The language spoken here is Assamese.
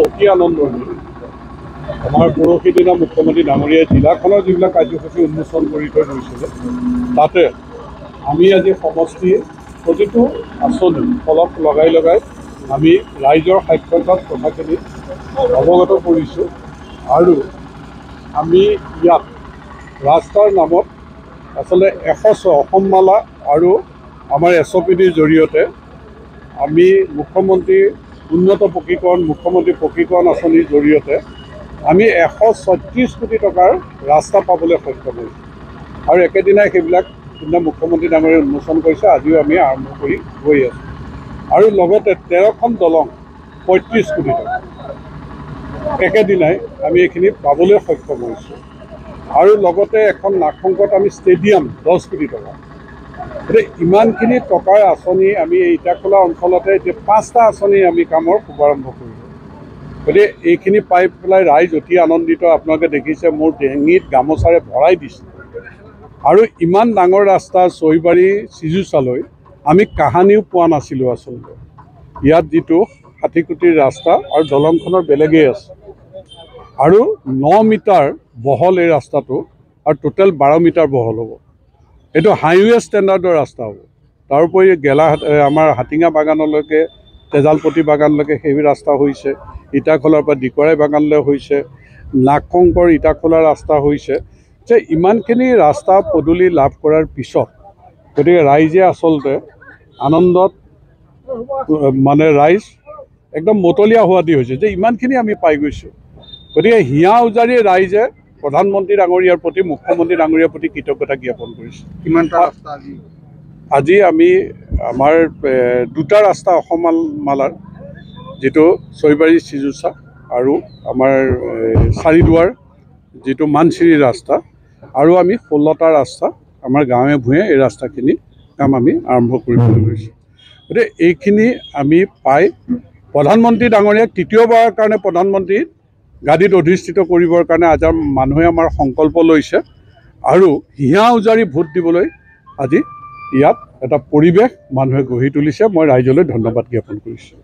অতি আনন্দ আমাৰ পৰহি দিনা মুখ্যমন্ত্ৰী ডাঙৰীয়াই জিলাখনৰ যিবিলাক কাৰ্যসূচী উন্মোচন কৰি থৈ গৈছিলে তাতে আমি আজি সমষ্টিৰ প্ৰতিটো আঁচনি ফলক লগাই আমি ৰাইজৰ সাক্ষাৎ কথাখিনি অৱগত কৰিছোঁ আৰু আমি ইয়াত ৰাস্তাৰ নামত আচলতে 106 অসমমালা আৰু আমাৰ SOPDৰ জৰিয়তে আমি মুখ্যমন্ত্ৰী উন্নত পকীকৰণ মুখ্যমন্ত্ৰী পকীকৰণ আঁচনিৰ জৰিয়তে আমি 136 কোটি টকাৰ ৰাস্তা পাবলৈ সক্ষম হৈছোঁ আৰু একেদিনাই সেইবিলাক মুখ্যমন্ত্ৰী ডাঙৰীয়াই উন্মোচন কৰিছে। আজিও আমি আৰম্ভ কৰি গৈ আছোঁ আৰু লগতে 13খন দলং 35 কোটি টকা একেদিনাই আমি এইখিনি পাবলৈ সক্ষম হৈছোঁ আৰু লগতে এখন নাগশংকত আমি ষ্টেডিয়াম 10 কোটি টকা। গতিকে ইমানখিনি টকাৰ আঁচনি আমি ইটাখোলা অঞ্চলতে এতিয়া 5টা আঁচনি আমি কামৰ শুভাৰম্ভ কৰিলোঁ। গতিকে এইখিনি পাই পেলাই ৰাইজ অতি আনন্দিত। আপোনালোকে দেখিছে মোৰ ডিঙিত গামোচাৰে ভৰাই দিছে আৰু ইমান ডাঙৰ ৰাস্তা চৈবাৰী চিজুচালৈ আমি কাহানিও পোৱা নাছিলোঁ। আচলতে ইয়াত যিটো 60 কোটিৰ ৰাস্তা আৰু দলংখনৰ বেলেগেই আছে আৰু 9 মিটাৰ বহল এই ৰাস্তাটো আৰু টোটেল 12 মিটাৰ বহল হ'ব। এইটো হাইৱে ষ্টেণ্ডাৰ্ডৰ ৰাস্তা হ'ব। তাৰোপৰি আমাৰ হাটিঙা বাগানলৈকে তেজালপতি বাগানলৈকে সেই ৰাস্তা হৈছে, ইটাখোলাৰ পৰা দিকৰাই বাগানলৈ হৈছে, নাগশংকৰ ইটাখোলা ৰাস্তা হৈছে। যে ইমানখিনি ৰাস্তা পদূলি লাভ কৰাৰ পিছত গতিকে ৰাইজে আচলতে আনন্দত মানে ৰাইজ একদম মতলীয়া হোৱা দি হৈছে যে ইমানখিনি আমি পাই গৈছোঁ। গতিকে হিয়া উজাৰি ৰাইজে প্ৰধানমন্ত্ৰী ডাঙৰীয়াৰ প্ৰতি মুখ্যমন্ত্ৰী ডাঙৰীয়াৰ প্ৰতি কৃতজ্ঞতা জ্ঞাপন কৰিছে। কিমানটা ৰাস্তা আজি আমি আমাৰ 2টা ৰাস্তা অসমমালাৰ যিটো চৈবাৰী চিজুচা আৰু আমাৰ চাৰিদুৱাৰ যিটো মানচিৰি ৰাস্তা আৰু আমি 16টা ৰাস্তা আমাৰ গাঁৱে ভূঞে এই ৰাস্তাখিনি কাম আমি আৰম্ভ কৰিবলৈ লৈছোঁ। গতিকে এইখিনি আমি পাই প্ৰধানমন্ত্ৰী ডাঙৰীয়াক তৃতীয়বাৰৰ কাৰণে প্ৰধানমন্ত্ৰী গাদীত অধিষ্ঠিত কৰিবৰ কাৰণে আজি মানুহে আমাৰ সংকল্প লৈছে আৰু হিয়া উজাৰি ভোট দিবলৈ আজি ইয়াত এটা পৰিৱেশ মানুহে গঢ়ি তুলিছে। মই ৰাইজলৈ ধন্যবাদ জ্ঞাপন কৰিছোঁ।